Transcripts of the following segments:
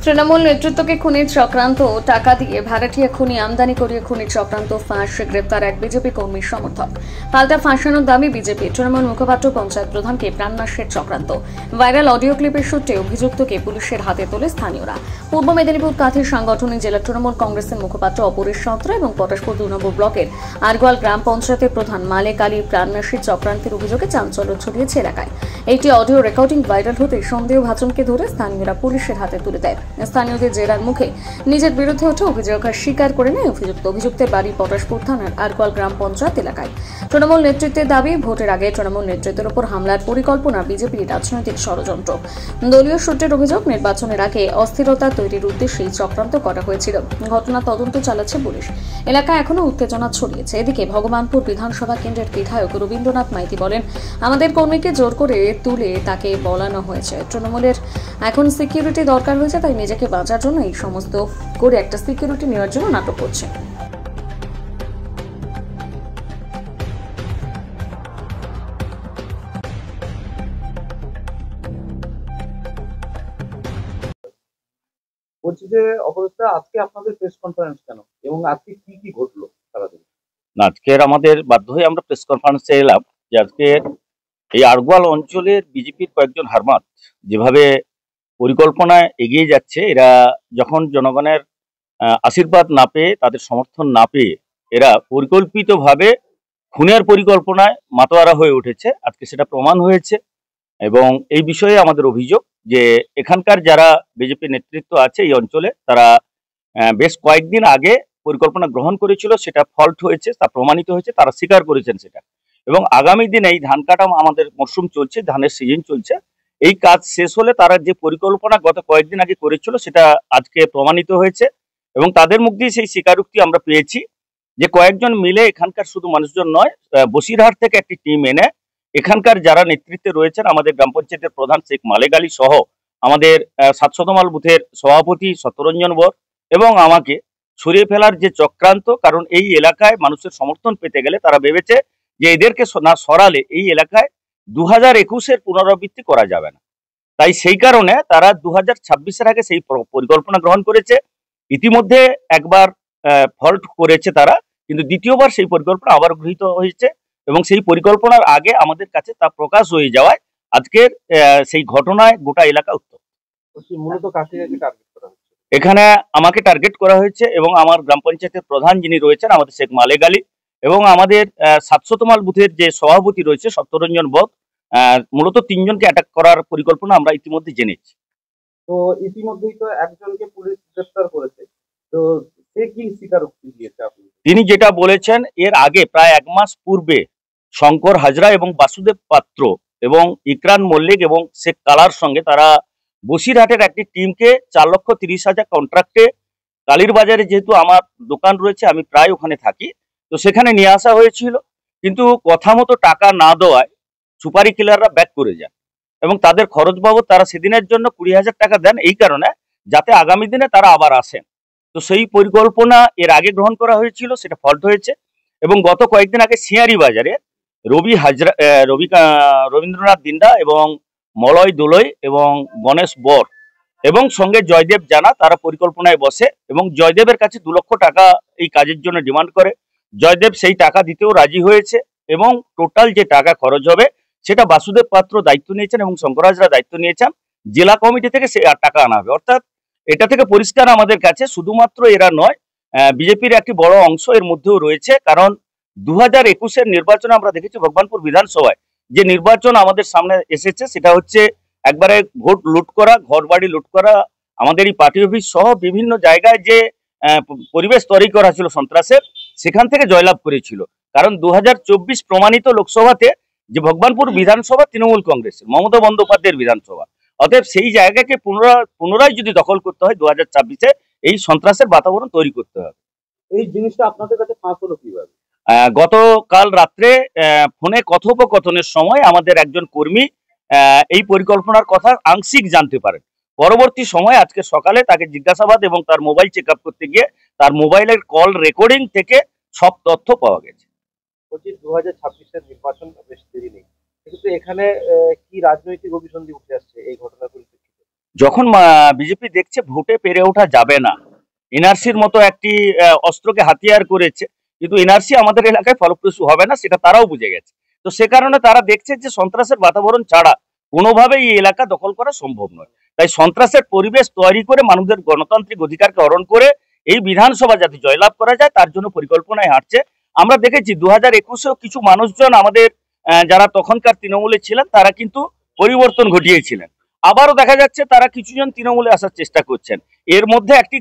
তৃণমূল নেতৃত্বকে খুনের চক্রান্ত, টাকা দিয়ে ভাড়াটিয়া খুনি আমদানি করিয়ে খুনের চক্রান্ত ফাঁস, গ্রেপ্তার এক বিজেপি কর্মীর সমর্থক। পাল্টা ফাঁসানোর দাবি বিজেপি। তৃণমূল মুখপাত্র পঞ্চায়েত প্রধানকে প্রাণনাশের চক্রান্ত। ভাইরাল অডিও ক্লিপের সূত্রে অভিযুক্তকে পুলিশের হাতে তোলে স্থানীয়রা। পূর্ব মেদিনীপুর কাঁথির সাংগঠনিক জেলা তৃণমূল কংগ্রেসের মুখপাত্র অপরেশ সাঁতরা এবং পটাশপুর 2 নম্বর ব্লকের আরগোয়াল গ্রাম পঞ্চায়েতের প্রধান মালেক আলী প্রাণনাশের চক্রান্তের অভিযোগে চাঞ্চল্য ছড়িয়েছে এলাকায়। একটি অডিও রেকর্ডিং ভাইরাল হতে সন্দেহভাজনকে ধরে স্থানীয়রা পুলিশের হাতে তুলে দেয়। স্থানীয়দের জেরার মুখে নিজের বিরুদ্ধে ওঠে অভিযোগ স্বীকার করে নেয় অভিযুক্তের বাড়ি পটাশপুর থানার আরগোয়াল গ্রাম পঞ্চায়েত এলাকায়। তৃণমূল নেতৃত্বের দাবি, ভোটের আগে তৃণমূল নেতৃত্বের উপর হামলার পরিকল্পনা বিজেপির রাজনৈতিক ষড়যন্ত্র। দলীয় সূত্রের অভিযোগ, নির্বাচনের আগে অস্থিরতা তৈরির উদ্দেশ্যে এই চক্রান্ত করা হয়েছিল। ঘটনা তদন্ত চালাচ্ছে পুলিশ। এলাকায় এখনো উত্তেজনা ছড়িয়েছে। এদিকে ভগবানপুর বিধানসভা কেন্দ্রের বিধায়ক রবীন্দ্রনাথ মাইতি বলেন, আমাদের কর্মীকে জোর করে তুলে তাকে বলানো হয়েছে। তৃণমূলের এখন সিকিউরিটি দরকার হয়েছে, তাই নিজেকে বাঁচার জন্য এই সমস্ত করে একটা সিকিউরিটি নেওয়ার জন্য নাটক করছে। বলছি যে অপরাধটা আজকে আপনাদের প্রেস কনফারেন্স কেন এবং আজকে কি কি ঘটলো সারাদিন? আজকের আমাদের বাধ্য হয়ে আমরা প্রেস কনফারেন্সে এলাম যে আজকে এই আরগোয়াল অঞ্চলের বিজেপির কয়েকজন হারমাত যেভাবে পরিকল্পনায় এগিয়ে যাচ্ছে, এরা যখন জনগণের আশীর্বাদ না পেয়ে, তাদের সমর্থন না পেয়ে এরা পরিকল্পিতভাবে খুনের পরিকল্পনায় মাতোয়ারা হয়ে উঠেছে। আজকে সেটা প্রমাণ হয়েছে এবং এই বিষয়ে আমাদের অভিযোগ যে এখানকার যারা বিজেপি নেতৃত্ব আছে এই অঞ্চলে, তারা বেশ কয়েকদিন আগে পরিকল্পনা গ্রহণ করেছিল, সেটা ফল্ট হয়েছে, তা প্রমাণিত হয়েছে, তারা স্বীকার করেছেন সেটা। এবং আগামী দিনে এই ধান কাটা আমাদের মরশুম চলছে, ধানের সিজন চলছে, এই কাজ শেষ হলে তারা যে পরিকল্পনা গত কয়েকদিন আগে করেছিল সেটা আজকে প্রমাণিত হয়েছে এবং তাদের মুখ দিয়ে সেই স্বীকারোক্তি আমরা পেয়েছি যে কয়েকজন মিলে এখানকার শুধু মানুষজন নয়, বসিরহাট থেকে একটি টিম এনে এখানকার যারা নেতৃত্বে রয়েছেন, আমাদের গ্রাম পঞ্চায়েতের প্রধান শেখ মালেক আলী সহ আমাদের 700 মাইল বুথের সভাপতি সত্যরঞ্জন বর এবং আমাকে সরিয়ে ফেলার যে চক্রান্ত। কারণ এই এলাকায় মানুষের সমর্থন পেতে গেলে তারা ভেবেছে যে এদেরকে না সরালে এই এলাকায় 2021-এর পুনরাবৃত্তি করা যাবে না। তাই সেই কারণে তারা 2026-এর আগে সেই পরিকল্পনা গ্রহণ করেছে। ইতিমধ্যে একবার ফল্ট করেছে তারা, কিন্তু দ্বিতীয়বার সেই পরিকল্পনা আবার গৃহীত হয়েছে এবং সেই পরিকল্পনার আগে আমাদের কাছে তা প্রকাশ হয়ে যাওয়ায় আজকের সেই ঘটনায় গোটা এলাকা উত্তপ্ত। মূলত কাকে টার্গেট করা হচ্ছে? এখানে আমাকে টার্গেট করা হয়েছে এবং আমার গ্রাম পঞ্চায়েতের প্রধান যিনি রয়েছেন আমাদের শেখ মালেক আলী এবং আমাদের 700 মাইল বুথের যে সভাপতি রয়েছে সত্যরঞ্জন বধ, মূলত 3 জনকে অ্যাটাক করার পরিকল্পনা আমরা ইতিমধ্যে জেনেছি। তো ইতিমধ্যেই তো একজনকে পুলিশ গ্রেফতার করেছে, তো সে কি স্বীকারোক্তি দিয়েছে? আপনি তিনি যেটা বলেছেন, এর আগে প্রায় 1 মাস পূর্বে শঙ্কর হাজরা এবং বাসুদেব পাত্র এবং ইকরান মল্লিক এবং শেখ কালার সঙ্গে তারা বসিরহাটের একটি টিমকে 4,30,000 কন্ট্রাক্টে কালীর বাজারে, যেহেতু আমার দোকান রয়েছে আমি প্রায় ওখানে থাকি, তো সেখানে নিয়ে আসা হয়েছিল। কিন্তু কথা মতো টাকা না দেওয়ায় সুপারি কিলাররা ব্যাক করে যান এবং তাদের খরচ বাবদ তারা সেদিনের জন্য 20,000 টাকা দেন, এই কারণে যাতে আগামী দিনে তারা আবার আসেন। তো সেই পরিকল্পনা এর আগে গ্রহণ করা হয়েছিল, সেটা ফল্ট হয়েছে এবং গত কয়েকদিন আগে সিয়ারি বাজারে রবীন্দ্রনাথ দিন্দা এবং মলয় দোলই এবং গণেশ বর এবং সঙ্গে জয়দেব জানা তারা পরিকল্পনায় বসে এবং জয়দেবের কাছে 2 লক্ষ টাকা এই কাজের জন্য ডিমান্ড করে। জয়দেব সেই টাকা দিতেও রাজি হয়েছে এবং টোটাল যে টাকা খরচ হবে সেটা বাসুদেব পাত্র দায়িত্ব নিয়েছেন এবং শঙ্কর হাজরা দায়িত্ব নিয়েছেন। জেলা কমিটি থেকে সে টাকা আনা হবে। অর্থাৎ এটা থেকে পরিষ্কার আমাদের কাছে শুধুমাত্র এরা নয়, বিজেপির একটি বড় অংশ এর মধ্যেও রয়েছে। কারণ 2021-এর নির্বাচনে আমরা দেখেছি ভগবানপুর বিধানসভায় যে নির্বাচন আমাদের সামনে এসেছে সেটা হচ্ছে একবারে ভোট লুট করা, ঘর বাড়ি লুট করা, আমাদের এই পার্টি অফিস সহ বিভিন্ন জায়গায় যে পরিবেশ তৈরি করা ছিল সন্ত্রাসের, সেখান থেকে জয়লাভ করেছিল। কারণ 2024 প্রমাণিত লোকসভাতে যে ভগবানপুর বিধানসভা তৃণমূল কংগ্রেসের মমতা বন্দ্যোপাধ্যায়ের বিধানসভা, অতএব সেই জায়গাকে পুনরায় যদি দখল করতে হয় 2026-এ এই সন্ত্রাসের বাতাবরণ তৈরি করতে হবে। এই জিনিসটা আপনাদের কাছে ফাঁস হলো কিভাবে? গতকাল রাত্রে ফোনে কথোপকথনের সময় আমাদের একজন কর্মী এই পরিকল্পনার কথা আংশিক জানতে পারেন। পরবর্তী সময় আজকে সকালে তাকে জিজ্ঞাসাবাদ এবং তার মোবাইল চেক আপ করতে গিয়ে তার মোবাইলের কল রেকর্ডিং থেকে সব তথ্য পাওয়া গেছে। বলছি 2026-এর নির্বাচন বেশ দেরি নেই, কিন্তু এখানে কি রাজনৈতিক অভিসন্ধি উঠে আসছে এই ঘটনার পরিপ্রেক্ষিতে? যখন বিজেপি দেখছে ভোটে পেরে ওঠা যাবে না, এনআরসির মতো একটি অস্ত্রকে হাতিয়ার করেছে, কিন্তু এনআরসি আমাদের এলাকায় ফলপ্রসূ হবে না, সেটা তারাও বুঝে গেছে। তো সে কারণে তারা দেখছে যে সন্ত্রাসের বাতাবরণ ছাড়া কোনোভাবেই এই এলাকা দখল করা সম্ভব নয়। তাই সন্ত্রাসের পরিবেশ তৈরি করে মানুষদের গণতান্ত্রিক অধিকারকে হরণ করে এই বিধানসভা যাতে জয়লাভ করা যায় তার জন্য পরিকল্পনায় হাঁটছে। আমরা দেখেছি 2021-এও কিছু মানুষজন আমাদের যারা তখনকার তৃণমূলে ছিলেন তারা কিন্তু পরিবর্তন ঘটিয়েছিলেন। আবারও দেখা যাচ্ছে তারা কিছুজন তৃণমূলে আসার চেষ্টা করছেন। এর মধ্যে একটি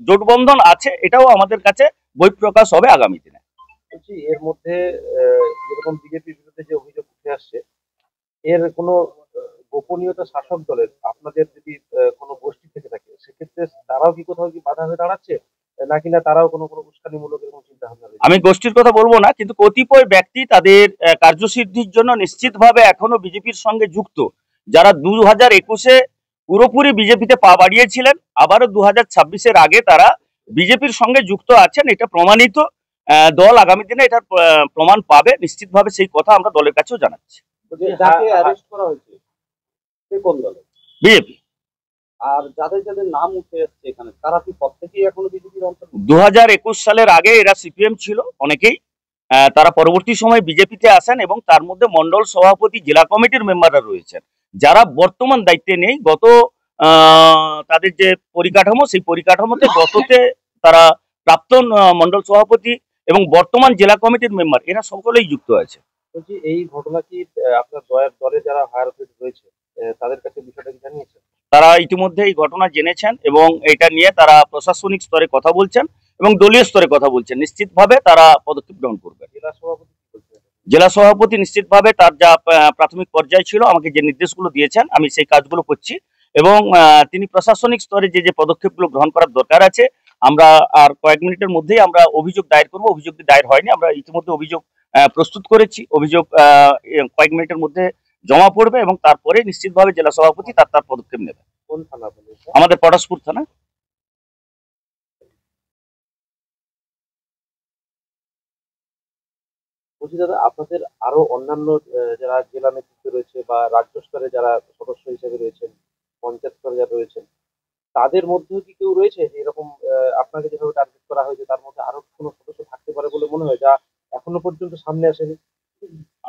জোটবন্ধন আছে, এটাও আমাদের কাছে বহিঃপ্রকাশ হবে আগামী দিনে। বলছি এর মধ্যে যেরকম বিজেপির বিরুদ্ধে যে অভিযোগ উঠে আসছে, এর কোনো গোপনীয়তা শাসক দলের আপনাদের যদি কোনো গোষ্ঠী থেকে থাকে, সেক্ষেত্রে তারাও কি কোথাও কি বাধা হয়ে দাঁড়াচ্ছে, নাকি না তারাও কোনো কোনো উস্কানিমূলক এরকম চিন্তা ভাবনা রয়েছে? আমি গোষ্ঠীর কথা বলবো না, কিন্তু কতিপয় ব্যক্তি তাদের কার্যসিদ্ধির জন্য নিশ্চিতভাবে এখনো বিজেপির সঙ্গে যুক্ত। যারা 2021-এ পুরোপুরি বিজেপিতে পা বাড়িয়েছিলেন, আবারও 2026-এর আগে তারা বিজেপির সঙ্গে যুক্ত আছেন, এটা প্রমাণিত। দল আগামী দিনে এটার প্রমাণ পাবে নিশ্চিতভাবে, সেই কথা আমরা দলের কাছেও জানাচ্ছি। যাকে অ্যারেস্ট করা হয়েছে সে কোন দলে? বিজেপি। আর যাদের যাদের নাম উঠে এসছে এখানে, তারা কি প্রত্যেকেই এখনো বিজেপির অন্তর্ভুক্ত? 2021 সালের আগে এরা সিপিএম ছিল অনেকেই, তারা পরবর্তী সময় বিজেপিতে আসেন এবং তার মধ্যে মন্ডল সভাপতি, জেলা কমিটির মেম্বাররা রয়েছেন। যারা বর্তমান দায়িত্বে নেই, গত তাদের যে পরিকাঠামো, সেই পরিকাঠামোতে গততে তারা প্রাক্তন মন্ডল সভাপতি এবং বর্তমান জেলা কমিটির মেম্বার, এরা সকলেই যুক্ত আছে। বলছি এই ঘটনা কি আপনার দলে যারা হায়ার অথরিটি রয়েছে তাদের কাছে বিষয়টা কি জানিয়েছেন? তারা ইতিমধ্যে এই ঘটনা জেনেছেন এবং এটা নিয়ে তারা প্রশাসনিক স্তরে কথা বলছেন এবং দলীয় স্তরে কথা বলছেন। নিশ্চিতভাবে তারা পদক্ষেপ গ্রহণ করবে। জেলা সভাপতি কি বলছেন? জেলা সভাপতি নিশ্চিতভাবে তার যা প্রাথমিক পর্যায়ে ছিল, আমাকে যে নির্দেশগুলো দিয়েছেন আমি সেই কাজগুলো করছি এবং তিনি প্রশাসনিক স্তরে যে যে পদক্ষেপগুলো গ্রহণ করার দরকার আছে, আমরা আর কয়েক মিনিটের মধ্যেই আমরা অভিযোগ দায়ের করবো। অভিযোগটি দায়ের হয়নি, আমরা ইতিমধ্যে অভিযোগ প্রস্তুত করেছি। অভিযোগ কয়েক মিনিটের মধ্যে জমা পড়বে এবং তারপরে নিশ্চিতভাবে জেলা সভাপতি তার পদক্ষেপ নেবে। কোন থানা বলেছে? আমাদের পটাশপুর থানা। বলছি দাদা, আপনাদের আরো অন্যান্য যারা জেলা নেতৃত্ব রয়েছে বা রাজ্য স্তরে যারা সদস্য হিসেবে রয়েছেন, পঞ্চায়েত স্তরে যারা রয়েছেন, তাদের মধ্যেও কি কেউ রয়েছে যে এরকম আপনাকে যেভাবে টার্গেট করা হয়েছে তার মধ্যে আরো কোনো সদস্য থাকতে পারে বলে মনে হয়, যা এখনো পর্যন্ত সামনে আসেনি?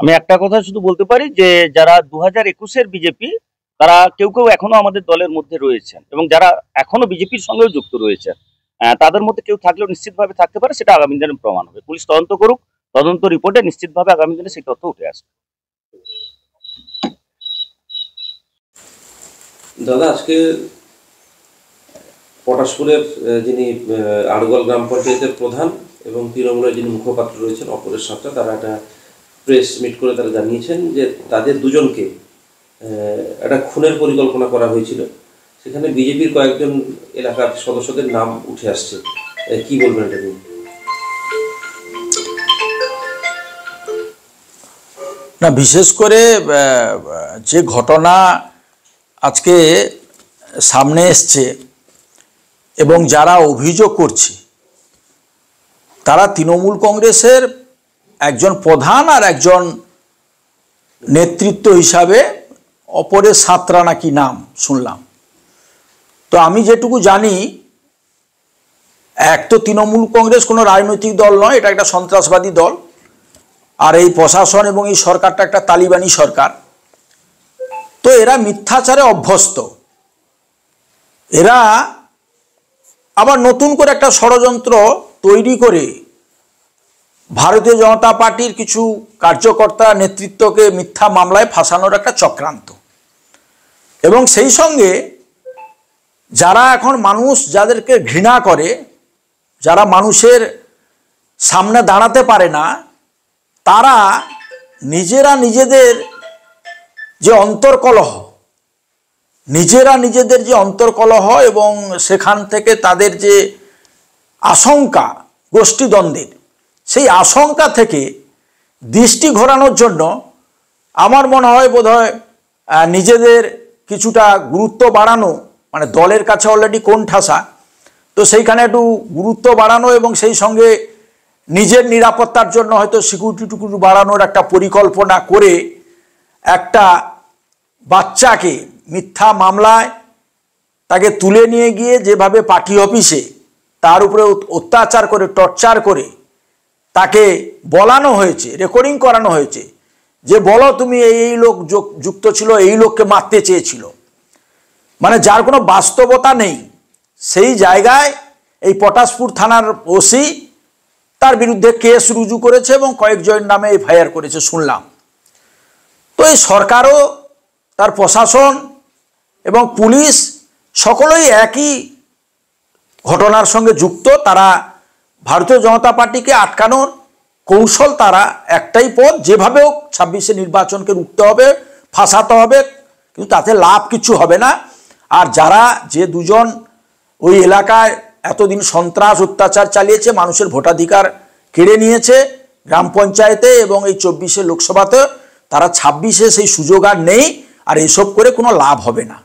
আমি একটা কথা শুধু বলতে পারি যে যারা 2021-এর বিজেপি, তারা কেউ কেউ এখনো আমাদের দলের মধ্যে রয়েছেন এবং যারা এখনো বিজেপির সঙ্গেও যুক্ত রয়েছেন, তাদের মধ্যে কেউ থাকলেও নিশ্চিতভাবে থাকতে পারে, সেটা আগামী দিনে প্রমাণ হবে। পুলিশ তদন্ত করুক, তদন্ত রিপোর্টে নিশ্চিতভাবে আগামী দিনে সেই তথ্য উঠে আসবে। দাদা, আজকে পটাশপুরের যিনি আড়গোয়াল গ্রাম পঞ্চায়েতের প্রধান এবং তৃণমূলের যিনি মুখপাত্র রয়েছেন অপরেশ সাঁতরা, তারা একটা প্রেস মিট করে তারা জানিয়েছেন যে তাদের দুজনকে একটা খুনের পরিকল্পনা করা হয়েছিল। সেখানে বিজেপির কয়েকজন এলাকার সদস্যদের নাম উঠে আসছে, কি বলবেন এটা নিয়ে? না, বিশেষ করে যে ঘটনা আজকে সামনে এসছে এবং যারা অভিযোগ করছে তারা তৃণমূল কংগ্রেসের একজন প্রধান আর একজন নেতৃত্ব হিসাবে অপরেশ সাঁতরা নাকি নাম শুনলাম। তো আমি যেটুকু জানি, এক তো তৃণমূল কংগ্রেস কোনো রাজনৈতিক দল নয়, এটা একটা সন্ত্রাসবাদী দল, আর এই প্রশাসন এবং এই সরকারটা একটা তালিবানি সরকার। তো এরা মিথ্যাচারে অভ্যস্ত। এরা আবার নতুন করে একটা ষড়যন্ত্র তৈরি করে ভারতীয় জনতা পার্টির কিছু কার্যকর্তা নেতৃত্বকে মিথ্যা মামলায় ফাঁসানোর একটা চক্রান্ত। এবং সেই সঙ্গে যারা এখন মানুষ যাদেরকে ঘৃণা করে, যারা মানুষের সামনে দাঁড়াতে পারে না, তারা নিজেরা নিজেদের যে অন্তর্কলহ এবং সেখান থেকে তাদের যে আশঙ্কা গোষ্ঠীদ্বন্দ্বের, সেই আশঙ্কা থেকে দৃষ্টি ঘোরানোর জন্য আমার মনে হয় বোধহয় নিজেদের কিছুটা গুরুত্ব বাড়ানো, মানে দলের কাছে অলরেডি কোণঠাসা, তো সেইখানে একটু গুরুত্ব বাড়ানো এবং সেই সঙ্গে নিজের নিরাপত্তার জন্য হয়তো সিকিউরিটিটুকু বাড়ানোর একটা পরিকল্পনা করে একটা বাচ্চাকে মিথ্যা মামলায় তাকে তুলে নিয়ে গিয়ে যেভাবে পার্টি অফিসে তার উপরে অত্যাচার করে টর্চার করে তাকে বলানো হয়েছে, রেকর্ডিং করানো হয়েছে যে বলো তুমি এই লোক যুক্ত ছিল, এই লোককে মারতে চেয়েছিল, মানে যার কোনো বাস্তবতা নেই, সেই জায়গায় এই পটাশপুর থানার ওসি তার বিরুদ্ধে কেস রুজু করেছে এবং কয়েকজন নামে এফআইআর করেছে শুনলাম। তো এই সরকারও, তার প্রশাসন এবং পুলিশ সকলেই একই ঘটনার সঙ্গে যুক্ত। তারা ভারতীয় জনতা পার্টিকে আটকানোর কৌশল, তারা একটাই পথ, যেভাবে হোক 26শে নির্বাচনকে রুখতে হবে, ফাঁসাতে হবে, কিন্তু তাতে লাভ কিছু হবে না। আর যারা যে দুজন ওই এলাকায় এতদিন সন্ত্রাস অত্যাচার চালিয়েছে, মানুষের ভোটাধিকার কেড়ে নিয়েছে গ্রাম পঞ্চায়েতে এবং এই 24শে লোকসভাতে, তারা 26শে সেই সুযোগ আর নেই, আর এসব করে কোনো লাভ হবে না।